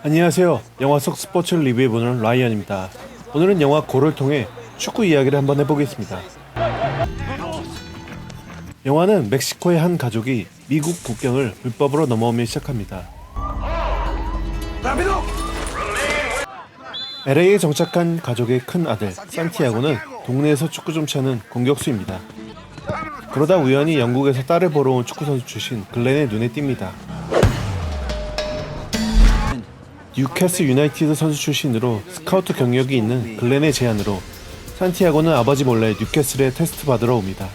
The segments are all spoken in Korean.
안녕하세요. 영화 속 스포츠를 리뷰해보는 라이언입니다. 오늘은 영화 고를 통해 축구 이야기를 한번 해보겠습니다. 영화는 멕시코의 한 가족이 미국 국경을 불법으로 넘어오며 시작합니다. LA에 정착한 가족의 큰 아들 산티아고는 동네에서 축구 좀 차는 공격수입니다. 그러다 우연히 영국에서 딸을 보러 온 축구선수 출신 글렌의 눈에 띕니다. 뉴캐슬 유나이티드 선수 출신으로 스카우트 경력이 있는 글렌의 제안으로 산티아고는 아버지 몰래 뉴캐슬에 테스트 받으러 옵니다.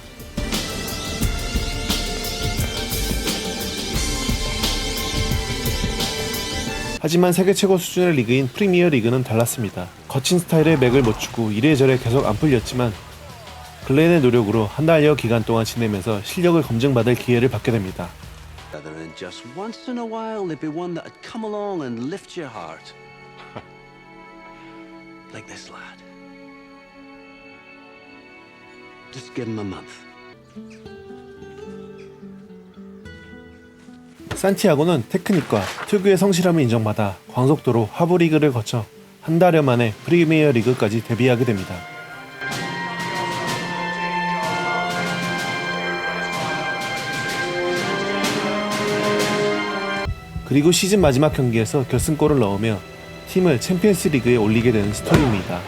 하지만 세계 최고 수준의 리그인 프리미어 리그는 달랐습니다. 거친 스타일의 맥을 못 추고 이래저래 계속 안 풀렸지만 글렌의 노력으로 한 달여 기간 동안 지내면서 실력을 검증받을 기회를 받게 됩니다. And just once in a while there'd be one that'd come along and lift your heart. Like this lad. Just give him a month. 산티아고는 테크닉과 특유의 성실함을 인정받아 광속도로 하부 리그를 거쳐 한 달여 만에 프리미어 리그까지 데뷔하게 됩니다. 그리고 시즌 마지막 경기에서 결승골을 넣으며 팀을 챔피언스 리그에 올리게 되는 스토리입니다.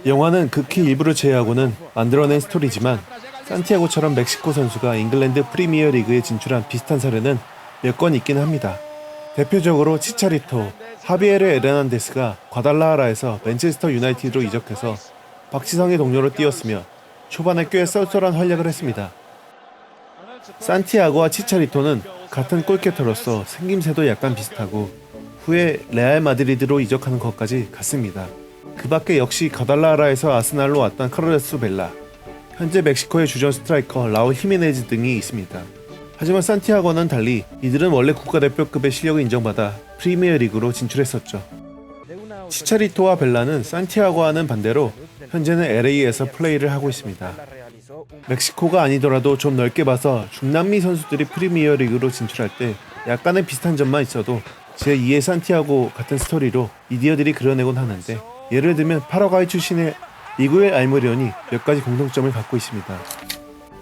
영화는 극히 일부를 제외하고는 만들어낸 스토리지만 산티아고처럼 멕시코 선수가 잉글랜드 프리미어 리그에 진출한 비슷한 사례는 몇 건 있긴 합니다. 대표적으로 치차리토, 하비에르 에르난데스가 과달라하라에서 맨체스터 유나이티드로 이적해서 박지성의 동료로 뛰었으며 초반에 꽤 쏠쏠한 활약을 했습니다. 산티아고와 치차리토는 같은 골키퍼로서 생김새도 약간 비슷하고 후에 레알 마드리드로 이적하는 것까지 같습니다. 그 밖에 역시 과달라하라에서 아스날로 왔던 카를로스 벨라, 현재 멕시코의 주전 스트라이커 라울 히메네즈 등이 있습니다. 하지만 산티아고는 달리 이들은 원래 국가대표급의 실력을 인정받아 프리미어 리그로 진출했었죠. 치차리토와 벨라는 산티아고와는 반대로 현재는 LA에서 플레이를 하고 있습니다. 멕시코가 아니더라도 좀 넓게 봐서 중남미 선수들이 프리미어 리그로 진출할 때 약간의 비슷한 점만 있어도 제2의 산티아고 같은 스토리로 미디어들이 그려내곤 하는데, 예를 들면 파라과이 출신의 미구엘 알무리온이 몇 가지 공통점을 갖고 있습니다.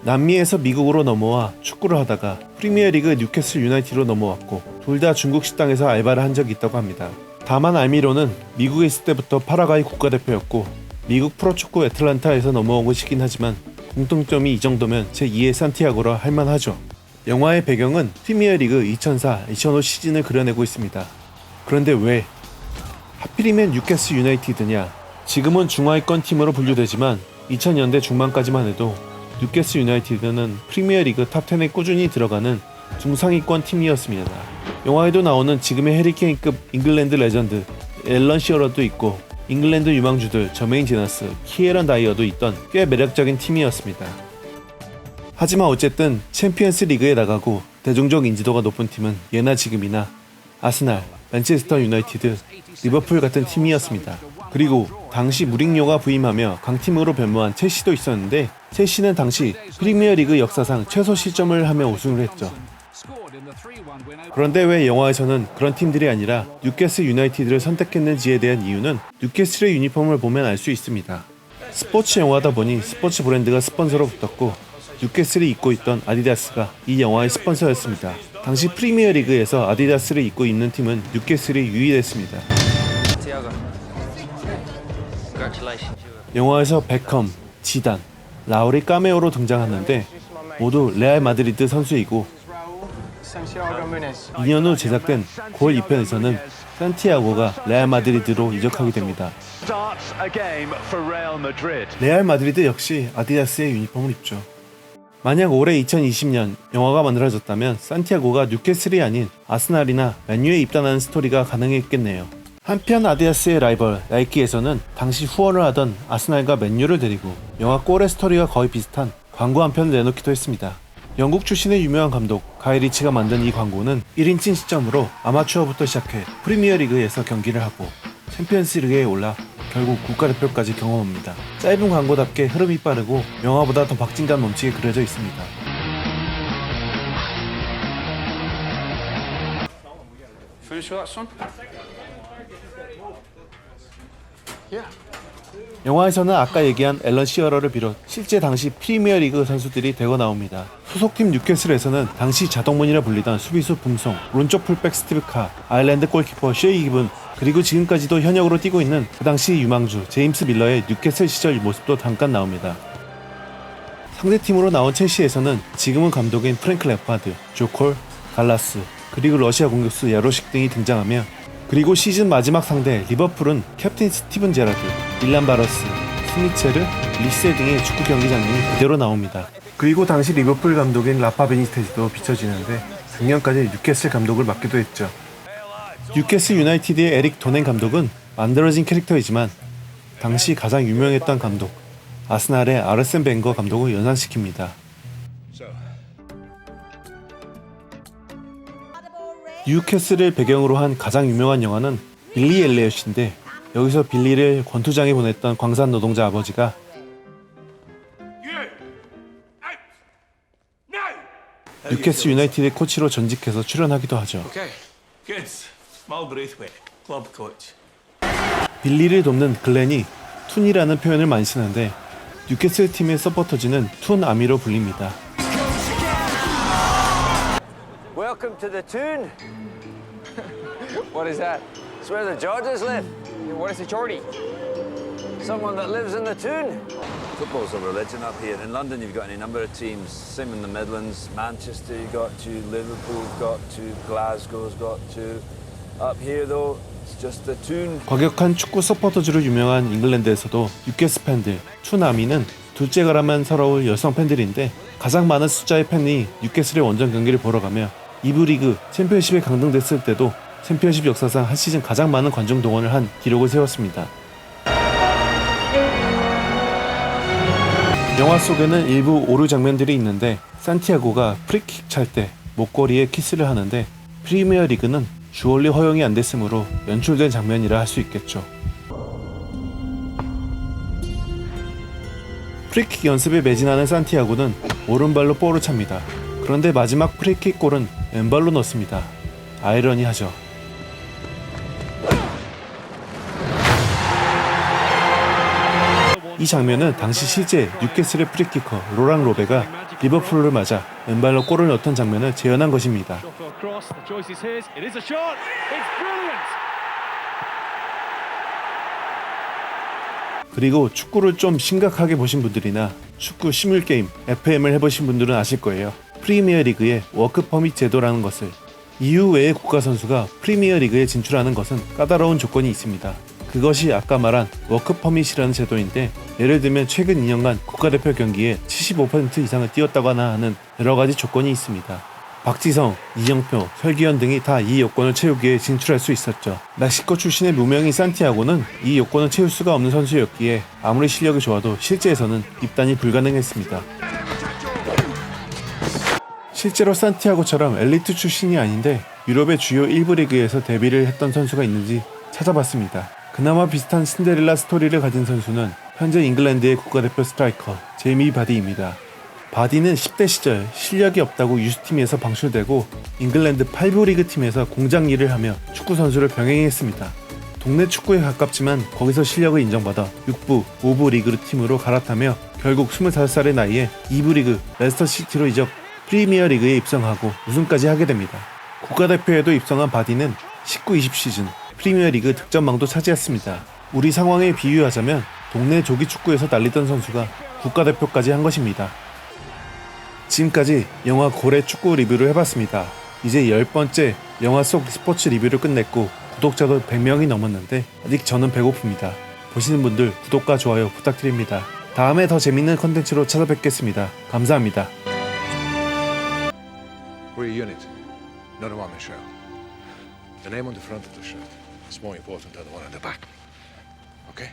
남미에서 미국으로 넘어와 축구를 하다가 프리미어 리그 뉴캐슬 유나이티드로 넘어왔고 둘 다 중국 식당에서 알바를 한 적이 있다고 합니다. 다만 알미로는 미국에 있을 때부터 파라과이 국가대표였고 미국 프로축구 애틀란타에서 넘어온 것이긴 하지만 공통점이 이 정도면 제2의 산티아고라 할만하죠. 영화의 배경은 프리미어 리그 2004-2005 시즌을 그려내고 있습니다. 그런데 왜 하필이면 뉴캐슬 유나이티드냐? 지금은 중하위권 팀으로 분류되지만 2000년대 중반까지만 해도 뉴캐슬 유나이티드는 프리미어 리그 탑10에 꾸준히 들어가는 중상위권 팀이었습니다. 영화에도 나오는 지금의 해리케인급 잉글랜드 레전드 앨런 시어러도 있고 잉글랜드 유망주들 저메인 제너스, 키에런 다이어도 있던 꽤 매력적인 팀이었습니다. 하지만 어쨌든 챔피언스 리그에 나가고 대중적 인지도가 높은 팀은 예나 지금이나 아스날, 맨체스터 유나이티드, 리버풀 같은 팀이었습니다. 그리고 당시 무링요가 부임하며 강팀으로 변모한 첼시도 있었는데 첼시는 당시 프리미어 리그 역사상 최소 실점을 하며 우승을 했죠. 그런데 왜 영화에서는 그런 팀들이 아니라 뉴캐슬 유나이티드를 선택했는지에 대한 이유는 뉴캐슬의 유니폼을 보면 알 수 있습니다. 스포츠 영화다 보니 스포츠 브랜드가 스폰서로 붙었고 뉴캐슬이 입고 있던 아디다스가 이 영화의 스폰서였습니다. 당시 프리미어 리그에서 아디다스를 입고 있는 팀은 뉴캐슬이 유일했습니다. 영화에서 베컴, 지단, 라울이 카메오로 등장하는데 모두 레알 마드리드 선수이고 2년 후 제작된 9월 2편에서는 산티아고가 레알 마드리드로 이적하게 됩니다. 레알 마드리드 역시 아디다스의 유니폼을 입죠. 만약 올해 2020년 영화가 만들어졌다면 산티아고가 뉴캐슬이 아닌 아스날이나 맨유에 입단하는 스토리가 가능했겠네요. 한편 아디다스의 라이벌 나이키에서는 당시 후원을 하던 아스날과 맨유를 데리고 영화 골의 스토리가 거의 비슷한 광고 한 편을 내놓기도 했습니다. 영국 출신의 유명한 감독 가이 리치가 만든 이 광고는 1인칭 시점으로 아마추어부터 시작해 프리미어 리그에서 경기를 하고 챔피언스 리그에 올라 결국 국가대표까지 경험합니다. 짧은 광고답게 흐름이 빠르고 영화보다 더 박진감 넘치게 그려져 있습니다. serious with that, son? Yeah. 영화에서는 아까 얘기한 앨런 시어러를 비롯 실제 당시 프리미어리그 선수들이 대거 나옵니다. 소속팀 뉴캐슬에서는 당시 자동문이라 불리던 수비수 붐송, 오른쪽 풀백 스티브 카, 아일랜드 골키퍼 쉐이 기븐, 그리고 지금까지도 현역으로 뛰고 있는 그 당시 유망주 제임스 밀러의 뉴캐슬 시절 모습도 잠깐 나옵니다. 상대팀으로 나온 첼시에서는 지금은 감독인 프랭크 램파드, 조콜, 갈라스, 그리고 러시아 공격수 야로식 등이 등장하며, 그리고 시즌 마지막 상대 리버풀은 캡틴 스티븐 제라드, 일란 바러스, 스미체르, 리세 등의 축구 경기 장면이 그대로 나옵니다. 그리고 당시 리버풀 감독인 라파 베니테즈도 비춰지는데 작년까지 뉴캐슬 감독을 맡기도 했죠. 뉴캐슬 유나이티드의 에릭 도넨 감독은 만들어진 캐릭터이지만 당시 가장 유명했던 감독, 아스날의 아르센 벵거 감독을 연상시킵니다. 뉴캐슬을 배경으로 한 가장 유명한 영화는 빌리 엘리엇인데, 여기서 빌리를 권투장에 보냈던 광산 노동자 아버지가 뉴캐슬 유나이티드의 코치로 전직해서 출연하기도 하죠. Okay, good. Mal Braithwaite, club coach. 빌리를 돕는 글렌이 툰이라는 표현을 많이 쓰는데 뉴캐슬 팀의 서포터즈는 툰 아미로 불립니다. Welcome to the Toon. What is that? It's where the Georges live. What is a Geordie? Someone that lives in the Toon. Football's a religion up here. In London you've got any number of teams. Same in the Midlands. Manchester you've got to, Liverpool's got to, Glasgow's got to. Up here though, it's just the Toon. 과격한 축구 서포터즈로 유명한 잉글랜드에서도 뉴캐슬 팬들, 툰 아미는 둘째가라면 서러울 여성 팬들인데, 가장 많은 숫자의 팬이 뉴캐슬의 원정 경기를 보러 가며 2부 리그 챔피언십에 강등됐을 때도 챔피언십 역사상 한 시즌 가장 많은 관중 동원을 한 기록을 세웠습니다. 영화 속에는 일부 오류 장면들이 있는데, 산티아고가 프리킥 찰 때 목걸이에 키스를 하는데 프리미어 리그는 주얼리 허용이 안 됐으므로 연출된 장면이라 할 수 있겠죠. 프리킥 연습에 매진하는 산티아고는 오른발로 볼을 찹니다. 그런데 마지막 프리킥 골은 왼발로 넣습니다. 아이러니하죠. 이 장면은 당시 실제 뉴캐슬의 프리키커 로랑 로베가 리버풀을 맞아 왼발로 골을 넣었던 장면을 재현한 것입니다. 그리고 축구를 좀 심각하게 보신 분들이나 축구 시뮬 게임 FM을 해보신 분들은 아실 거예요. 프리미어 리그의 워크 퍼밋 제도라는 것을. EU 외의 국가 선수가 프리미어 리그에 진출하는 것은 까다로운 조건이 있습니다. 그것이 아까 말한 워크 퍼밋이라는 제도인데, 예를 들면 최근 2년간 국가대표 경기에 75% 이상을 뛰었다거나 하는 여러가지 조건이 있습니다. 박지성, 이정표, 설기현 등이 다 이 요건을 채우기에 진출할 수 있었죠. 멕시코 출신의 무명인 산티아고는 이 요건을 채울 수가 없는 선수였기에 아무리 실력이 좋아도 실제에서는 입단이 불가능했습니다. 실제로 산티아고처럼 엘리트 출신이 아닌데 유럽의 주요 1부 리그에서 데뷔를 했던 선수가 있는지 찾아봤습니다. 그나마 비슷한 신데렐라 스토리를 가진 선수는 현재 잉글랜드의 국가대표 스트라이커 제이미 바디입니다. 바디는 10대 시절 실력이 없다고 유스팀에서 방출되고 잉글랜드 8부 리그 팀에서 공장 일을 하며 축구 선수를 병행했습니다. 동네 축구에 가깝지만 거기서 실력을 인정받아 6부, 5부 리그 팀으로 갈아타며 결국 25살의 나이에 2부 리그 레스터 시티로 이적, 프리미어 리그에 입성하고 우승까지 하게 됩니다. 국가대표에도 입성한 바디는 19-20 시즌 프리미어 리그 득점왕도 차지했습니다. 우리 상황에 비유하자면 동네 조기 축구에서 날리던 선수가 국가대표까지 한 것입니다. 지금까지 영화 고래 축구 리뷰를 해봤습니다. 이제 10번째 영화 속 스포츠 리뷰를 끝냈고 구독자도 100명이 넘었는데 아직 저는 배고픕니다. 보시는 분들 구독과 좋아요 부탁드립니다. 다음에 더 재밌는 컨텐츠로 찾아뵙겠습니다. 감사합니다. We're a unit, not a one-man show. The name on the front of the shirt is more important than the one on the back. Okay?